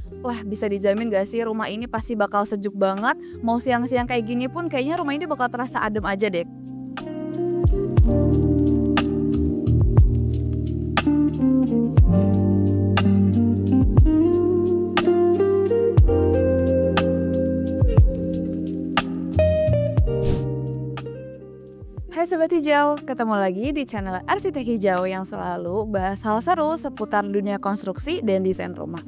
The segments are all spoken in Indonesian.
Wah, bisa dijamin gak sih rumah ini pasti bakal sejuk banget. Mau siang-siang kayak gini pun kayaknya rumah ini bakal terasa adem aja deh. Hai Sobat Hijau, ketemu lagi di channel Arsitek Hijau yang selalu bahas hal seru seputar dunia konstruksi dan desain rumah.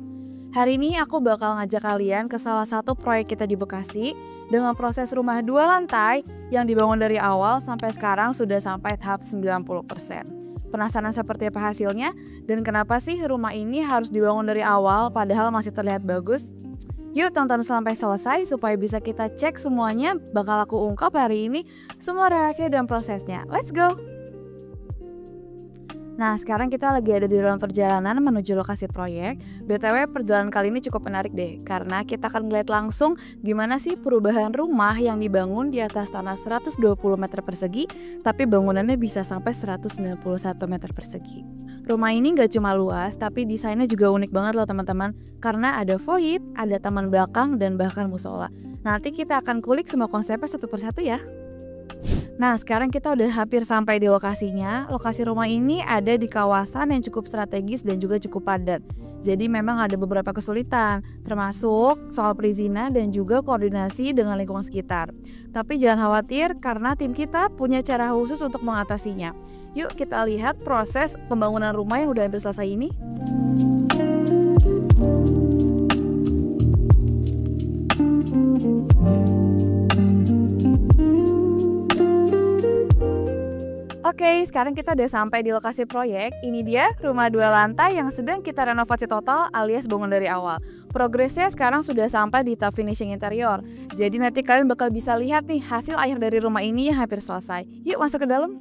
Hari ini aku bakal ngajak kalian ke salah satu proyek kita di Bekasi dengan proses rumah 2 lantai yang dibangun dari awal sampai sekarang sudah sampai tahap 90%. Penasaran seperti apa hasilnya? Dan kenapa sih rumah ini harus dibangun dari awal padahal masih terlihat bagus? Yuk tonton sampai selesai supaya bisa kita cek semuanya, bakal aku ungkap hari ini semua rahasia dan prosesnya. Let's go! Nah, sekarang kita lagi ada di dalam perjalanan menuju lokasi proyek. BTW, perjalanan kali ini cukup menarik deh, karena kita akan ngeliat langsung gimana sih perubahan rumah yang dibangun di atas tanah 120 meter persegi, tapi bangunannya bisa sampai 191 meter persegi. Rumah ini gak cuma luas, tapi desainnya juga unik banget loh teman-teman, karena ada void, ada taman belakang, dan bahkan musola. Nanti kita akan kulik semua konsepnya satu persatu ya. Nah, sekarang kita udah hampir sampai di lokasinya. Lokasi rumah ini ada di kawasan yang cukup strategis dan juga cukup padat. Jadi memang ada beberapa kesulitan, termasuk soal perizinan dan juga koordinasi dengan lingkungan sekitar. Tapi jangan khawatir karena tim kita punya cara khusus untuk mengatasinya. Yuk kita lihat proses pembangunan rumah yang udah hampir selesai ini. Oke, sekarang kita udah sampai di lokasi proyek. Ini dia rumah 2 lantai yang sedang kita renovasi total alias bangun dari awal. Progresnya sekarang sudah sampai di tahap finishing interior. Jadi nanti kalian bakal bisa lihat nih hasil akhir dari rumah ini yang hampir selesai. Yuk masuk ke dalam.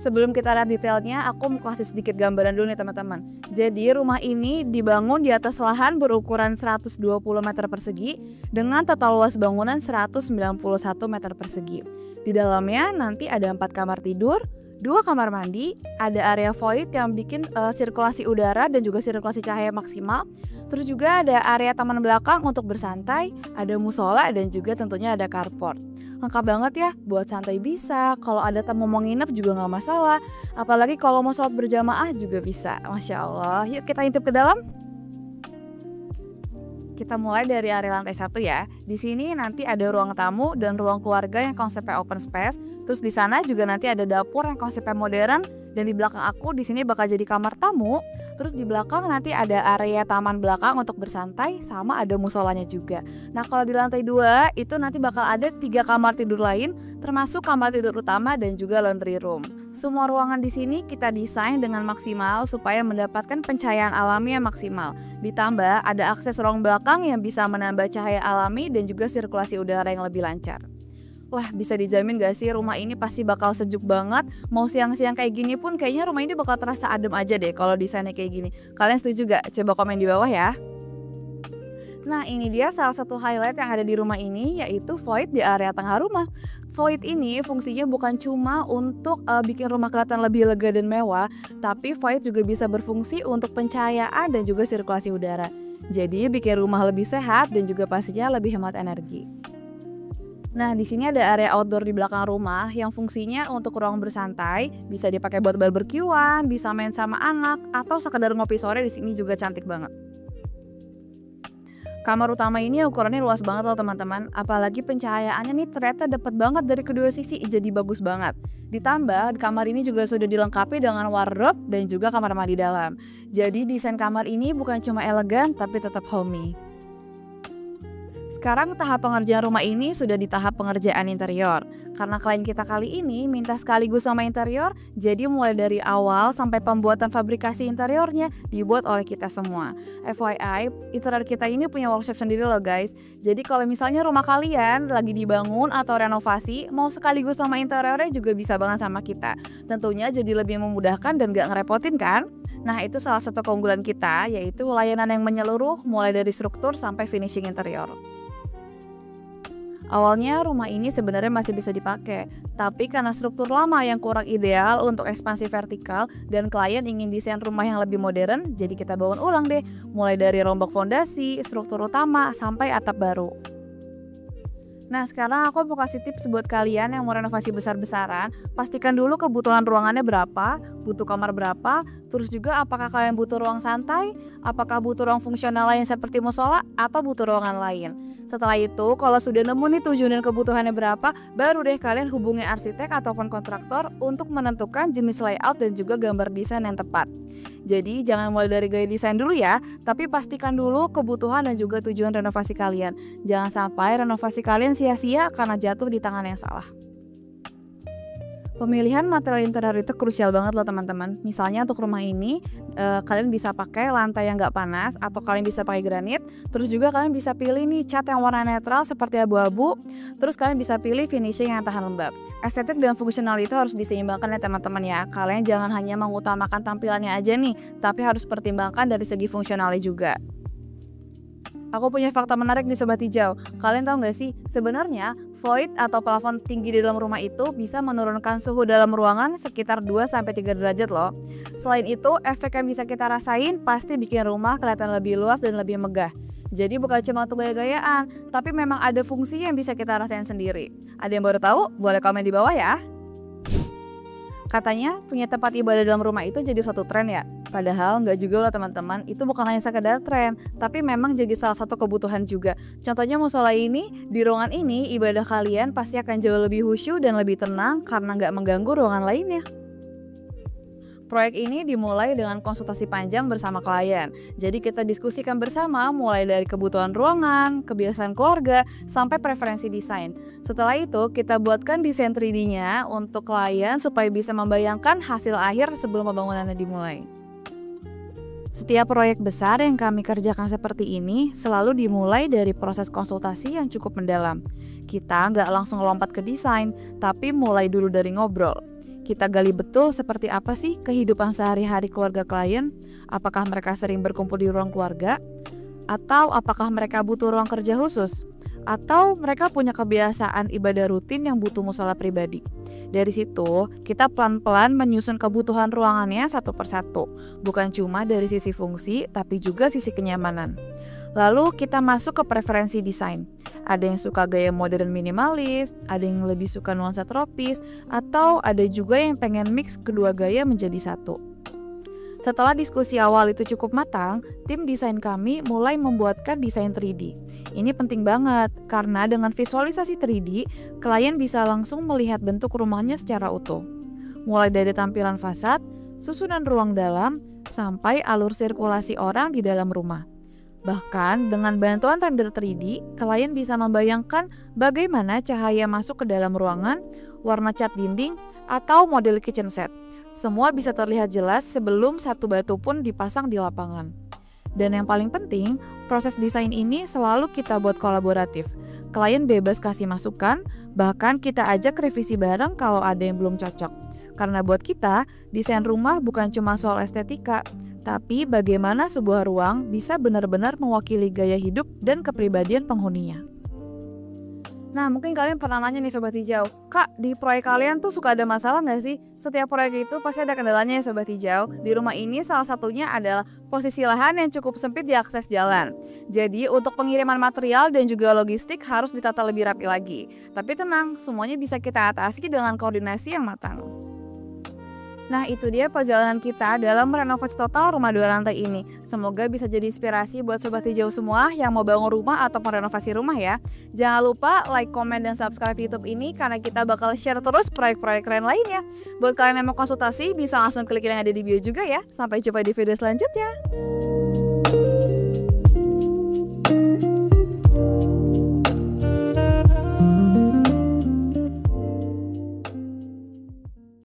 Sebelum kita lihat detailnya, aku mau kasih sedikit gambaran dulu nih teman-teman. Jadi rumah ini dibangun di atas lahan berukuran 120 meter persegi dengan total luas bangunan 191 meter persegi. Di dalamnya nanti ada 4 kamar tidur, 2 kamar mandi, ada area void yang bikin sirkulasi udara dan juga sirkulasi cahaya maksimal. Terus juga ada area taman belakang untuk bersantai, ada musola dan juga tentunya ada carport. Lengkap banget ya, buat santai bisa, kalau ada tamu mau nginep juga nggak masalah. Apalagi kalau mau sholat berjamaah juga bisa, Masya Allah. Yuk kita intip ke dalam. Kita mulai dari area lantai 1 ya. Di sini nanti ada ruang tamu dan ruang keluarga yang konsepnya open space. Terus di sana juga nanti ada dapur yang konsepnya modern. Dan di belakang aku di sini bakal jadi kamar tamu. Terus di belakang nanti ada area taman belakang untuk bersantai sama ada musolanya juga. Nah kalau di lantai 2 itu nanti bakal ada 3 kamar tidur lain, termasuk kamar tidur utama dan juga laundry room. Semua ruangan di sini kita desain dengan maksimal supaya mendapatkan pencahayaan alami yang maksimal. Ditambah ada akses ruang belakang yang bisa menambah cahaya alami dan juga sirkulasi udara yang lebih lancar. Wah, bisa dijamin gak sih rumah ini pasti bakal sejuk banget. Mau siang-siang kayak gini pun kayaknya rumah ini bakal terasa adem aja deh kalau desainnya kayak gini. Kalian setuju gak? Coba komen di bawah ya. Nah, ini dia salah satu highlight yang ada di rumah ini, yaitu void di area tengah rumah. Void ini fungsinya bukan cuma untuk bikin rumah kelihatan lebih lega dan mewah, tapi void juga bisa berfungsi untuk pencahayaan dan juga sirkulasi udara. Jadi bikin rumah lebih sehat dan juga pastinya lebih hemat energi. Nah, di sini ada area outdoor di belakang rumah yang fungsinya untuk ruang bersantai, bisa dipakai buat barbekyuan, bisa main sama anak, atau sekedar ngopi sore di sini juga cantik banget. Kamar utama ini ukurannya luas banget loh teman-teman, apalagi pencahayaannya nih ternyata dapat banget dari kedua sisi, jadi bagus banget. Ditambah, kamar ini juga sudah dilengkapi dengan wardrobe dan juga kamar mandi dalam. Jadi desain kamar ini bukan cuma elegan tapi tetap homey. Sekarang tahap pengerjaan rumah ini sudah di tahap pengerjaan interior. Karena klien kita kali ini minta sekaligus sama interior, jadi mulai dari awal sampai pembuatan fabrikasi interiornya dibuat oleh kita semua. FYI, interior kita ini punya workshop sendiri loh guys. Jadi kalau misalnya rumah kalian lagi dibangun atau renovasi, mau sekaligus sama interiornya juga bisa banget sama kita. Tentunya jadi lebih memudahkan dan gak ngerepotin kan? Nah itu salah satu keunggulan kita, yaitu layanan yang menyeluruh mulai dari struktur sampai finishing interior. Awalnya rumah ini sebenarnya masih bisa dipakai, tapi karena struktur lama yang kurang ideal untuk ekspansi vertikal dan klien ingin desain rumah yang lebih modern, jadi kita bangun ulang deh, mulai dari rombak fondasi, struktur utama, sampai atap baru. Nah, sekarang aku mau kasih tips buat kalian yang mau renovasi besar-besaran. Pastikan dulu kebutuhan ruangannya berapa, butuh kamar berapa, terus juga apakah kalian butuh ruang santai, apakah butuh ruang fungsional lain seperti musola, atau butuh ruangan lain. Setelah itu, kalau sudah nemu nih tujuan dan kebutuhannya berapa, baru deh kalian hubungi arsitek ataupun kontraktor untuk menentukan jenis layout dan juga gambar desain yang tepat. Jadi jangan mulai dari gaya desain dulu ya, tapi pastikan dulu kebutuhan dan juga tujuan renovasi kalian. Jangan sampai renovasi kalian sia-sia karena jatuh di tangan yang salah. Pemilihan material interior itu krusial banget loh teman-teman. Misalnya untuk rumah ini, kalian bisa pakai lantai yang nggak panas atau kalian bisa pakai granit. Terus juga kalian bisa pilih nih cat yang warna netral seperti abu-abu. Terus kalian bisa pilih finishing yang tahan lembab. Estetik dan fungsional itu harus diseimbangkan ya teman-teman ya. Kalian jangan hanya mengutamakan tampilannya aja nih, tapi harus pertimbangkan dari segi fungsionalnya juga. Aku punya fakta menarik nih Sobat Hijau. Kalian tahu nggak sih, sebenarnya void atau plafon tinggi di dalam rumah itu bisa menurunkan suhu dalam ruangan sekitar 2-3 derajat loh. Selain itu, efek yang bisa kita rasain pasti bikin rumah kelihatan lebih luas dan lebih megah. Jadi bukan cuma untuk gaya-gayaan, tapi memang ada fungsi yang bisa kita rasain sendiri. Ada yang baru tahu? Boleh komen di bawah ya. Katanya punya tempat ibadah dalam rumah itu jadi suatu tren ya. Padahal nggak juga loh teman-teman, itu bukan hanya sekedar tren, tapi memang jadi salah satu kebutuhan juga. Contohnya musola ini, di ruangan ini ibadah kalian pasti akan jauh lebih khusyuk dan lebih tenang karena nggak mengganggu ruangan lainnya. Proyek ini dimulai dengan konsultasi panjang bersama klien. Jadi kita diskusikan bersama mulai dari kebutuhan ruangan, kebiasaan keluarga, sampai preferensi desain. Setelah itu kita buatkan desain 3D-nya untuk klien supaya bisa membayangkan hasil akhir sebelum pembangunannya dimulai. Setiap proyek besar yang kami kerjakan seperti ini selalu dimulai dari proses konsultasi yang cukup mendalam. Kita nggak langsung lompat ke desain, tapi mulai dulu dari ngobrol. Kita gali betul seperti apa sih kehidupan sehari-hari keluarga klien, apakah mereka sering berkumpul di ruang keluarga, atau apakah mereka butuh ruang kerja khusus, atau mereka punya kebiasaan ibadah rutin yang butuh musola pribadi. Dari situ, kita pelan-pelan menyusun kebutuhan ruangannya satu persatu, bukan cuma dari sisi fungsi, tapi juga sisi kenyamanan. Lalu kita masuk ke preferensi desain. Ada yang suka gaya modern minimalis, ada yang lebih suka nuansa tropis, atau ada juga yang pengen mix kedua gaya menjadi satu. Setelah diskusi awal itu cukup matang, tim desain kami mulai membuatkan desain 3D. Ini penting banget, karena dengan visualisasi 3D, klien bisa langsung melihat bentuk rumahnya secara utuh. Mulai dari tampilan fasad, susunan ruang dalam, sampai alur sirkulasi orang di dalam rumah. Bahkan dengan bantuan render 3D, klien bisa membayangkan bagaimana cahaya masuk ke dalam ruangan, warna cat dinding, atau model kitchen set. Semua bisa terlihat jelas sebelum satu batu pun dipasang di lapangan. Dan yang paling penting, proses desain ini selalu kita buat kolaboratif. Klien bebas kasih masukan, bahkan kita ajak revisi bareng kalau ada yang belum cocok. Karena buat kita, desain rumah bukan cuma soal estetika, tapi bagaimana sebuah ruang bisa benar-benar mewakili gaya hidup dan kepribadian penghuninya. Nah, mungkin kalian pernah nanya nih Sobat Hijau, Kak, di proyek kalian tuh suka ada masalah nggak sih? Setiap proyek itu pasti ada kendalanya ya Sobat Hijau. Di rumah ini salah satunya adalah posisi lahan yang cukup sempit di akses jalan. Jadi untuk pengiriman material dan juga logistik harus ditata lebih rapi lagi. Tapi tenang, semuanya bisa kita atasi dengan koordinasi yang matang. Nah, itu dia perjalanan kita dalam merenovasi total rumah 2 lantai ini. Semoga bisa jadi inspirasi buat Sobat Hijau semua yang mau bangun rumah atau merenovasi rumah ya. Jangan lupa like, komen, dan subscribe YouTube ini karena kita bakal share terus proyek-proyek keren lainnya. Buat kalian yang mau konsultasi, bisa langsung klik yang ada di bio juga ya. Sampai jumpa di video selanjutnya.